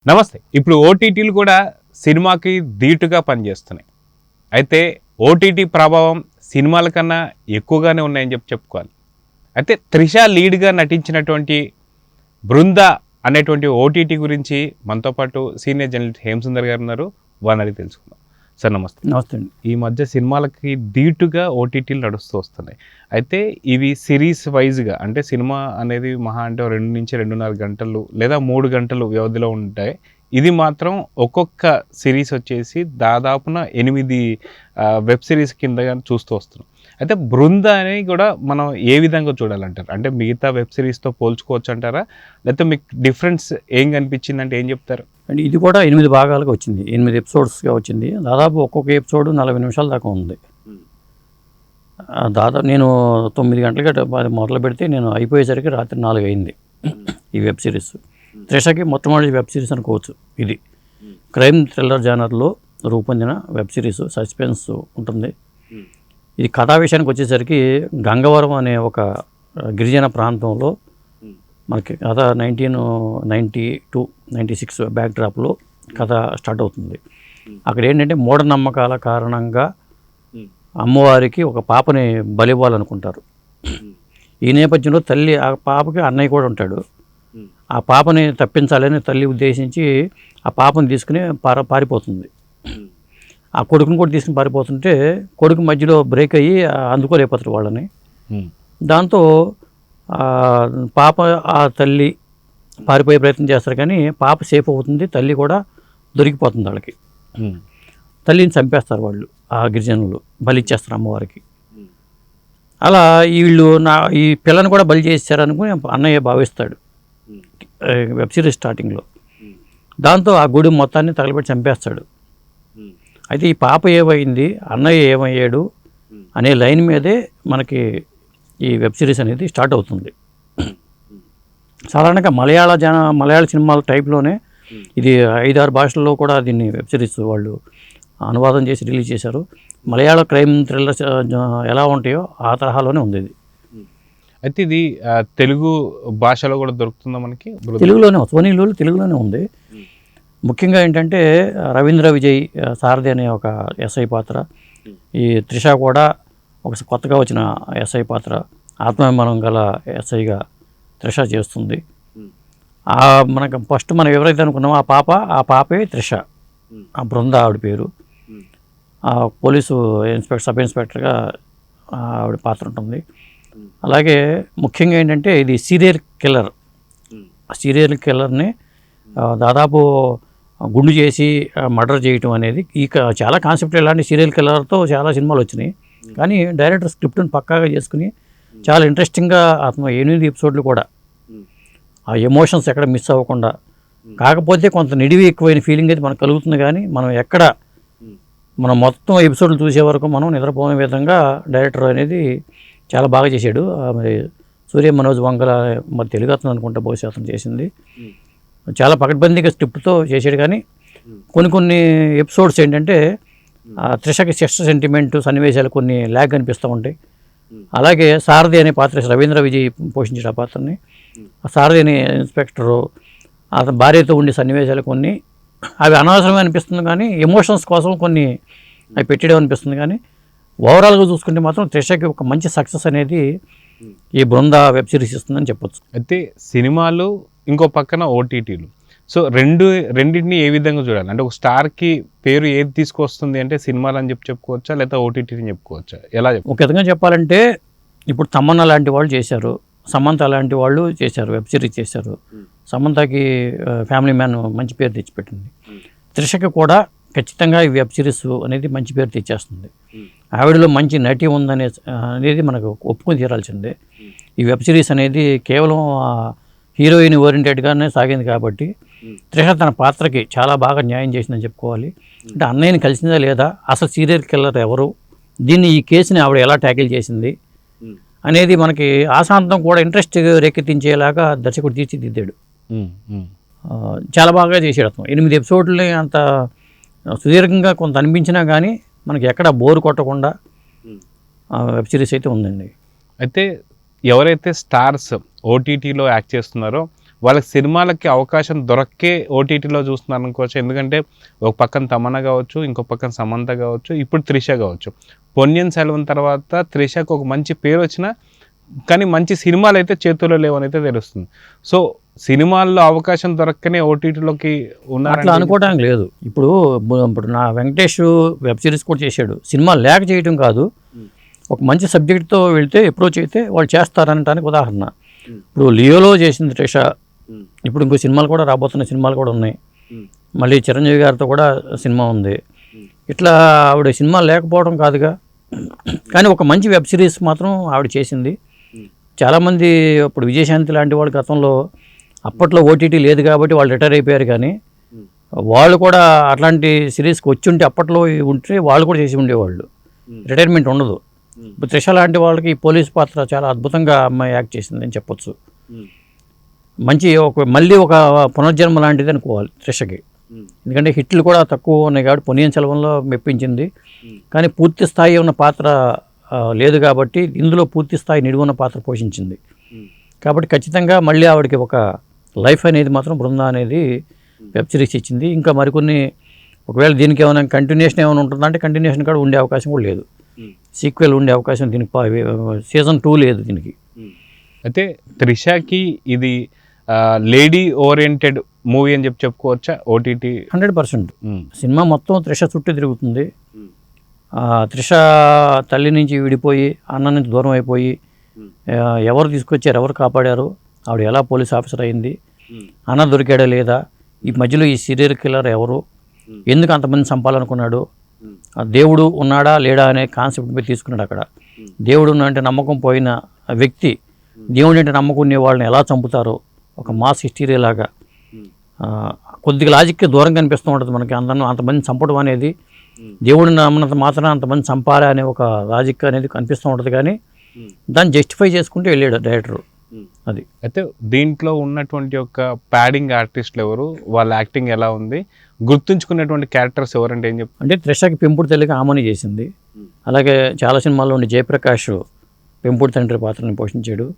నమస్తే. ఇప్పుడు ఓటీటీలు కూడా సినిమాకి ధీటుగా పనిచేస్తున్నాయి. అయితే ఓటీటీ ప్రభావం సినిమాల కన్నా ఎక్కువగానే ఉన్నాయని చెప్పుకోవాలి. అయితే త్రిష లీడ్గా నటించినటువంటి బృంద అనేటువంటి ఓటీటీ గురించి మనతో పాటు సీనియర్ జర్నలిస్ట్ హేమసుందర్ గారు ఉన్నారు. వారిని అడిగి తెలుసుకుందాం. సార్ నమస్తే. నమస్తే అండి. ఈ మధ్య సినిమాలకి ధీటుగా ఓటీటీలు నడుస్తూ వస్తున్నాయి. అయితే ఇవి సిరీస్ వైజ్గా అంటే సినిమా అనేది మహా అంటే 2 నుంచి 2.5 గంటలు లేదా 3 గంటలు వ్యవధిలో ఉంటాయి. ఇది మాత్రం ఒక్కొక్క సిరీస్ వచ్చేసి దాదాపున 8 వెబ్ సిరీస్ కిందగా చూస్తూ వస్తున్నాం. అయితే బృంద అని కూడా మనం ఏ విధంగా చూడాలంటారు? అంటే మిగతా వెబ్ సిరీస్తో పోల్చుకోవచ్చు అంటారా? లేకపోతే మీకు డిఫరెన్స్ ఏం కనిపించిందంటే ఏం చెప్తారు? అంటే ఇది కూడా 8 భాగాలుగా వచ్చింది, 8 ఎపిసోడ్స్గా వచ్చింది. దాదాపు ఒక్కొక్క ఎపిసోడ్ 40 నిమిషాల దాకా ఉంది. దాదాపు నేను 9 గంటలకి మొదలు పెడితే నేను అయిపోయేసరికి రాత్రి 4 అయింది ఈ వెబ్ సిరీస్. త్రిషకి మొట్టమొదటి వెబ్ సిరీస్ అనుకోవచ్చు. ఇది క్రైమ్ థ్రిల్లర్ జానర్లో రూపొందిన వెబ్ సిరీస్, సస్పెన్స్ ఉంటుంది. ఇది కథా విషయానికి వచ్చేసరికి గంగవరం అనే ఒక గిరిజన ప్రాంతంలో మనకి కథ 1992-96 బ్యాక్ డ్రాప్లో కథ స్టార్ట్ అవుతుంది. అక్కడ ఏంటంటే మూఢనమ్మకాల కారణంగా అమ్మవారికి ఒక పాపని బలివ్వాలనుకుంటారు. ఈ నేపథ్యంలో తల్లి, ఆ పాపకి అన్నయ్య కూడా ఉంటాడు. ఆ పాపని తప్పించాలని తల్లి ఉద్దేశించి ఆ పాపని తీసుకుని పారిపోతుంది. ఆ కొడుకుని కూడా తీసుకుని పారిపోతుంటే కొడుకు మధ్యలో బ్రేక్ అయ్యి అందుకోలేకపోతారు వాళ్ళని. దాంతో పాప ఆ తల్లి పారిపోయే ప్రయత్నం చేస్తారు, కానీ పాప సేఫ్ అవుతుంది, తల్లి కూడా దొరికిపోతుంది వాళ్ళకి. తల్లిని చంపేస్తారు వాళ్ళు, ఆ గిరిజనులు బలిచ్చేస్తారు అమ్మవారికి. అలా వీళ్ళు ఈ పిల్లని కూడా బలి చేశారనుకుని అన్నయ్య భావిస్తాడు వెబ్ సిరీస్ స్టార్టింగ్లో. దాంతో ఆ గుడి మొత్తాన్ని తగలబెట్టి చంపేస్తాడు. అయితే ఈ పాప ఏమైంది, అన్నయ్య ఏమయ్యాడు అనే లైన్ మీదే మనకి ఈ వెబ్ సిరీస్ అనేది స్టార్ట్ అవుతుంది. సాధారణంగా మలయాళ సినిమాల టైప్లోనే ఇది 5-6 భాషల్లో కూడా దీన్ని వెబ్ సిరీస్ వాళ్ళు అనువాదం చేసి రిలీజ్ చేశారు. మలయాళ క్రైమ్ థ్రిల్లర్స్ ఎలా ఉంటాయో ఆ తరహాలోనే ఉంది ఇది. అయితే ఇది తెలుగు భాషలో కూడా దొరుకుతుందా మనకి? తెలుగులోనే, సోనీలో తెలుగులోనే ఉంది. ముఖ్యంగా ఏంటంటే రవీంద్ర విజయ్ సారథి అనే ఒక ఎస్ఐ పాత్ర, ఈ త్రిష కూడా ఒక కొత్తగా వచ్చిన ఎస్ఐ పాత్ర, ఆత్మాభిమానం గల ఎస్ఐగా త్రిష చేస్తుంది. మనకు ఫస్ట్ మనం ఎవరైతే అనుకున్నామో ఆ పాపే త్రిష, ఆ బృంద ఆవిడ పేరు. పోలీసు సబ్ ఇన్స్పెక్టర్గా ఆవిడ పాత్ర ఉంటుంది. అలాగే ముఖ్యంగా ఏంటంటే ఇది సీరియల్ కిల్లర్ని దాదాపు గుండు చేసి మర్డర్ చేయటం అనేది చాలా కాన్సెప్ట్. ఇలాంటి సీరియల్ కిల్లర్తో చాలా సినిమాలు వచ్చినాయి, కానీ డైరెక్టర్ స్క్రిప్ట్ని పక్కాగా చేసుకుని చాలా ఇంట్రెస్టింగ్గా అతను 8 ఎపిసోడ్లు కూడా ఆ ఎమోషన్స్ ఎక్కడ మిస్ అవ్వకుండా, కాకపోతే కొంత నిడివి ఎక్కువైన ఫీలింగ్ అయితే మనకు కలుగుతుంది, కానీ మనం మొత్తం ఎపిసోడ్లు చూసే వరకు మనం నిద్రపోయే విధంగా డైరెక్టర్ అనేది చాలా బాగా చేశాడు. మరి సూర్య మనోజ్ వంగల మరి తెలుగు అతను అనుకుంటా బహుశా అతను చేసింది. చాలా పకడ్బందీగా స్క్రిప్ట్తో చేశాడు, కానీ కొన్ని ఎపిసోడ్స్ ఏంటంటే త్రిషకి సిస్టర్ సెంటిమెంట్ సన్నివేశాలు కొన్ని ల్యాగ్ అనిపిస్తూ ఉంటాయి. అలాగే సారథి అనే పాత్ర, రవీంద్ర విజయ్ పోషించిన ఆ పాత్రని, ఆ సారథి అనే ఇన్స్పెక్టరు అతని భార్యతో ఉండే సన్నివేశాలు కొన్ని అవి అనవసరమే అనిపిస్తుంది, కానీ ఎమోషన్స్ కోసం కొన్ని అవి పెట్టడం అనిపిస్తుంది. కానీ ఓవరాల్గా చూసుకుంటే మాత్రం త్రిషకి ఒక మంచి సక్సెస్ అనేది ఈ బృంద వెబ్ సిరీస్ ఇస్తుందని చెప్పొచ్చు. అయితే సినిమాలు, ఇంకో పక్కన ఓటీటీలు. సో రెండింటిని ఏ విధంగా చూడాలి? అంటే ఒక స్టార్కి పేరు ఏది తీసుకొస్తుంది అంటే సినిమాలు అని చెప్పుకోవచ్చా, లేదా ఓటీటీని చెప్పుకోవచ్చా? ఎలా ఒక విధంగా చెప్పాలంటే ఇప్పుడు తమన్నా లాంటి వాళ్ళు చేశారు, సమంత లాంటి వాళ్ళు చేశారు, వెబ్ సిరీస్ చేశారు. సమంతకి ఫ్యామిలీ మ్యాన్ మంచి పేరు తెచ్చిపెట్టింది. త్రిషకి కూడా ఖచ్చితంగా ఈ వెబ్ సిరీస్ అనేది మంచి పేరు తెచ్చేస్తుంది. ఆవిడలో మంచి నటి అనేది మనకు ఒప్పుకొని తీరాల్సిందే. ఈ వెబ్ సిరీస్ అనేది కేవలం హీరోయిన్ ఓరియంటెడ్గానే సాగింది కాబట్టి త్రిష తన పాత్రకి చాలా బాగా న్యాయం చేసిందని చెప్పుకోవాలి. అంటే అన్నయ్యని కలిసిందా లేదా, అసలు సీరియల్ కిల్లర్ ఎవరు, ఈ కేసుని ఆవిడ ఎలా ట్యాకిల్ చేసింది అనేది మనకి ఆశాంతం కూడా ఇంట్రెస్ట్ రేకెత్తించేలాగా దర్శకుడు తీర్చిదిద్దాడు. చాలా బాగా చేసాడు అతను. 8 ఎపిసోడ్లని అంత సుదీర్ఘంగా కొంత అనిపించినా కానీ మనకి ఎక్కడ బోరు కొట్టకుండా వెబ్ సిరీస్ అయితే ఉందండి. అయితే ఎవరైతే స్టార్స్ ఓటీటీలో యాక్ట్ చేస్తున్నారో వాళ్ళకి సినిమాలకి అవకాశం దొరక్కే ఓటీటీలో చూస్తున్నారు అనుకోవచ్చు. ఎందుకంటే ఒక పక్కన తమన్నా కావచ్చు, ఇంకో పక్కన సమంత కావచ్చు, ఇప్పుడు త్రిష కావచ్చు. పొన్నియిన్ సెల్వన్ తర్వాత త్రిషకు ఒక మంచి పేరు వచ్చినా కానీ మంచి సినిమాలు అయితే చేతుల్లో లేవని అయితే తెలుస్తుంది. సో సినిమాల్లో అవకాశం దొరక్కనే ఓటీటీలోకి అట్లా అనుకోవడానికి లేదు. ఇప్పుడు నా వెంకటేష్ వెబ్ సిరీస్ కూడా చేశాడు. సినిమా లేక చేయటం కాదు, ఒక మంచి సబ్జెక్ట్తో వెళ్తే అప్రోచ్ అయితే వాళ్ళు చేస్తారనటానికి ఉదాహరణ. ఇప్పుడు లియోలో చేసింది త్రిష, ఇప్పుడు ఇంకో సినిమాలు కూడా రాబోతున్న సినిమాలు కూడా ఉన్నాయి. మళ్ళీ చిరంజీవి గారితో కూడా సినిమా ఉంది. ఇట్లా ఆవిడ సినిమా లేకపోవడం కాదుగా, కానీ ఒక మంచి వెబ్ సిరీస్ మాత్రం ఆవిడ చేసింది. చాలామంది ఇప్పుడు విజయశాంతి లాంటి వాళ్ళు గతంలో అప్పట్లో ఓటీటీ లేదు కాబట్టి వాళ్ళు రిటైర్ అయిపోయారు, కానీ వాళ్ళు కూడా అట్లాంటి సిరీస్కి వచ్చి ఉంటే అప్పట్లో ఉంటే వాళ్ళు కూడా చేసి ఉండేవాళ్ళు. రిటైర్మెంట్ ఉండదు. ఇప్పుడు త్రిష లాంటి వాళ్ళకి ఈ పోలీస్ పాత్ర చాలా అద్భుతంగా అమ్మాయి యాక్ట్ చేసింది అని చెప్పొచ్చు. మంచి మళ్ళీ ఒక పునర్జన్మ లాంటిది అనుకోవాలి త్రిషకి. ఎందుకంటే హిట్లు కూడా తక్కువ ఉన్నాయి కాబట్టి పొన్నియిన్ సెల్వన్లో మెప్పించింది, కానీ పూర్తి స్థాయి ఉన్న పాత్ర లేదు కాబట్టి ఇందులో పూర్తి స్థాయి నిడువున్న పాత్ర పోషించింది. కాబట్టి ఖచ్చితంగా మళ్ళీ ఆవిడకి ఒక లైఫ్ అనేది మాత్రం బృందా అనేది వెబ్ సిరీస్ ఇచ్చింది. ఇంకా మరికొన్ని ఒకవేళ దీనికి ఏమైనా కంటిన్యూషన్ ఏమైనా ఉంటుందా అంటే కంటిన్యూషన్ కూడా ఉండే అవకాశం కూడా లేదు. సీక్వెల్ ఉండే అవకాశం దీనికి సీజన్ 2 లేదు దీనికి. అయితే త్రిషకి ఇది లేడీ ఓరియంటెడ్ మూవీ అని చెప్పుకోవచ్చా ఓటీటీ? 100%. సినిమా మొత్తం త్రిష చుట్టూ తిరుగుతుంది. త్రిష తల్లి నుంచి విడిపోయి, అన్న నుంచి దూరం అయిపోయి, ఎవరు తీసుకొచ్చారు, ఎవరు కాపాడారు, ఆవిడ ఎలా పోలీస్ ఆఫీసర్ అయింది, అన్న దొరికాడా లేదా, ఈ మధ్యలో ఈ సీరియల్ కిల్లర్ ఎవరు, ఎందుకు అంతమంది చంపాలనుకున్నాడు, దేవుడు ఉన్నాడా లేడా అనే కాన్సెప్ట్ మీద తీసుకున్నాడు. అక్కడ దేవుడు అంటే నమ్మకం పోయిన వ్యక్తి దేవుడు అంటే నమ్మకం ఉన్న వాళ్ళని ఎలా చంపుతారో ఒక మాస్ హిస్టరీ లాగా కొద్దిగా లాజిక్కి దూరం కనిపిస్తూ ఉంటుంది మనకి. అంతమంది చంపడం అనేది దేవుడిని నమ్మినంత మాత్రం అంతమంది చంపాలి అనే ఒక లాజిక్ అనేది కనిపిస్తూ ఉంటుంది, కానీ దాన్ని జస్టిఫై చేసుకుంటూ వెళ్ళాడు డైరెక్టర్. అది అయితే దీంట్లో ఉన్నటువంటి యొక్క ప్యాడింగ్ ఆర్టిస్టులు ఎవరు, వాళ్ళ యాక్టింగ్ ఎలా ఉంది, గుర్తుంచుకున్నటువంటి క్యారెక్టర్స్ ఎవరంటే ఏం చెప్తారు? అంటే త్రిషకి పెంపుడు తల్లిగా ఆమని చేసింది. అలాగే చాలా సినిమాల్లో ఉండి జయప్రకాష్ పెంపుడు తండ్రి పాత్రని పోషించాడు.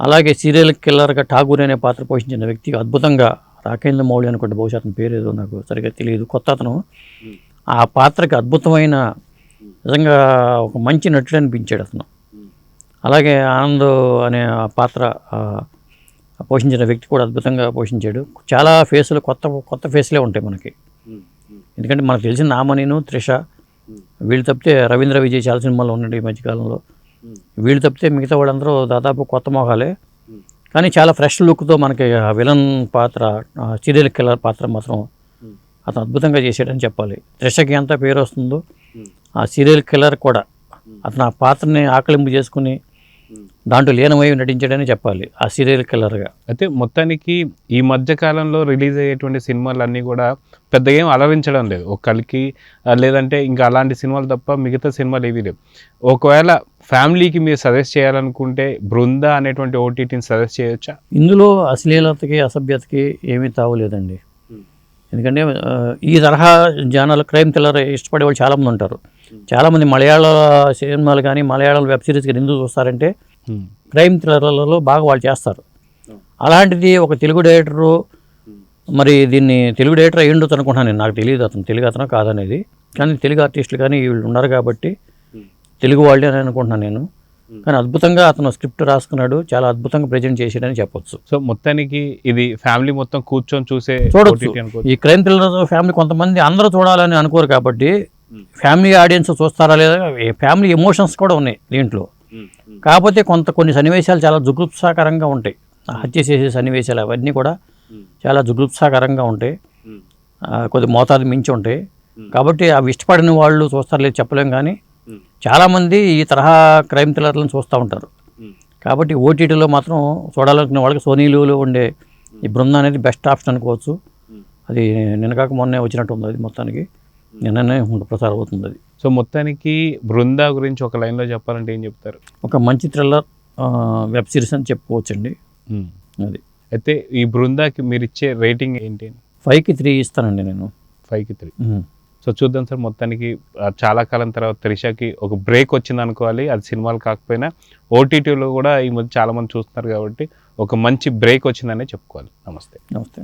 అలాగే సీరియల్ కిల్లర్గా ఠాగూర్ అనే పాత్ర పోషించిన వ్యక్తి అద్భుతంగా రాకేంద్ర మౌళి అనుకుంటే, బహుశా అతని పేరు ఏదో నాకు సరిగ్గా తెలియదు, కొత్త అతను. ఆ పాత్రకి అద్భుతమైన నిజంగా ఒక మంచి నటుడు అనిపించాడు అతను. అలాగే ఆనంద్ అనే పాత్ర పోషించిన వ్యక్తి కూడా అద్భుతంగా పోషించాడు. చాలా ఫేసులు కొత్త ఫేస్లే ఉంటాయి మనకి. ఎందుకంటే మనకు తెలిసిన నామనీను, త్రిష, వీళ్ళు తప్పితే రవీంద్ర విజయ్ చాలా సినిమాల్లో ఉన్నాడు ఈ మధ్యకాలంలో. వీళ్ళు తప్పితే మిగతా వాళ్ళందరూ దాదాపు కొత్త మొహాలే, కానీ చాలా ఫ్రెష్ లుక్తో మనకి విలన్ పాత్ర, సీరియల్ కిల్లర్ పాత్ర మాత్రం అతను అద్భుతంగా చేశాడని చెప్పాలి. త్రిషకి ఎంత పేరు వస్తుందో ఆ సీరియల్ కిల్లర్ కూడా అతను ఆ పాత్రని ఆకలింపు చేసుకుని దాంట్లో లీనమై నటించాడని చెప్పాలి ఆ సీరియల్ కిల్లర్గా. అయితే మొత్తానికి ఈ మధ్యకాలంలో రిలీజ్ అయ్యేటువంటి సినిమాలన్నీ కూడా పెద్దగా ఏం అలరించడం లేదు. ఒక కల్కి లేదంటే ఇంకా అలాంటి సినిమాలు తప్ప మిగతా సినిమాలు ఏవి లేవు. ఒకవేళ ఫ్యామిలీకి మీరు సజెస్ట్ చేయాలనుకుంటే బృందా అనేటువంటి ఓటీటీని సజెస్ట్ చేయొచ్చా? ఇందులో అశ్లీలతకి అసభ్యతకి ఏమీ తావులేదండి. ఎందుకంటే ఈ తరహా జనాలు క్రైమ్ థ్రిల్లర్ ఇష్టపడే వాళ్ళు చాలామంది ఉంటారు. చాలామంది మలయాళ సినిమాలు కానీ మలయాళం వెబ్ సిరీస్ కానీ ఎందుకు చూస్తారంటే క్రైమ్ థ్రిల్లర్లలో బాగా వాళ్ళు చేస్తారు. అలాంటిది ఒక తెలుగు డైరెక్టరు, మరి దీన్ని తెలుగు డైరెక్టర్ అయ్యి ఉండొచ్చు అనుకుంటున్నాను నేను, నాకు తెలియదు అతను తెలుగు అతను కాదనేది, కానీ తెలుగు ఆర్టిస్టులు కానీ వీళ్ళు ఉన్నారు కాబట్టి తెలుగు వాళ్ళే అని అనుకుంటున్నాను నేను. కానీ అద్భుతంగా అతను స్క్రిప్ట్ రాసుకున్నాడు, చాలా అద్భుతంగా ప్రజెంట్ చేసాడని చెప్పొచ్చు. సో మొత్తానికి ఇది ఫ్యామిలీ మొత్తం కూర్చొని చూడొచ్చు. ఈ క్రైమ్ థ్రిల్లర్ ఫ్యామిలీ కొంతమంది అందరూ చూడాలని అనుకోరు కాబట్టి ఫ్యామిలీ ఆడియన్స్ చూస్తారా లేదా, ఫ్యామిలీ ఎమోషన్స్ కూడా ఉన్నాయి దీంట్లో. కాకపోతే కొన్ని సన్నివేశాలు చాలా జుగుప్సాకరంగా ఉంటాయి. హత్య చేసే సన్నివేశాలు అవన్నీ కూడా చాలా జుగుప్సాకరంగా ఉంటాయి, కొద్ది మోతాదు మించి ఉంటాయి. కాబట్టి అవి ఇష్టపడిన వాళ్ళు చూస్తారు లేదు చెప్పలేం, కానీ చాలామంది ఈ తరహా క్రైమ్ థ్రిల్లర్లను చూస్తూ ఉంటారు. కాబట్టి ఓటీటీలో మాత్రం చూడాలనుకునే వాళ్ళకి సోనీలో ఉండే ఈ బృందా అనేది బెస్ట్ ఆప్షన్ అనుకోవచ్చు. అది నిన్నగాక మొన్నే వచ్చినట్టు ఉంది, అది మొత్తానికి నిన్ననే ప్రసారం అవుతుంది అది. సో మొత్తానికి బృందా గురించి ఒక లైన్లో చెప్పాలంటే ఏం చెప్తారు? ఒక మంచి థ్రిల్లర్ వెబ్ సిరీస్ అని చెప్పుకోవచ్చండి అది. అయితే ఈ బృందాకి మీరు ఇచ్చే రేటింగ్ ఏంటి? 5కి 3 ఇస్తానండి నేను. 5కి 3. సో చూద్దాం సార్, మొత్తానికి చాలా కాలం తర్వాత త్రిషకి ఒక బ్రేక్ వచ్చింది అనుకోవాలి. అది సినిమాలు కాకపోయినా ఓటీటీలో కూడా ఈ మధ్య చాలామంది చూస్తున్నారు కాబట్టి ఒక మంచి బ్రేక్ వచ్చిందనే చెప్పుకోవాలి. నమస్తే. నమస్తే.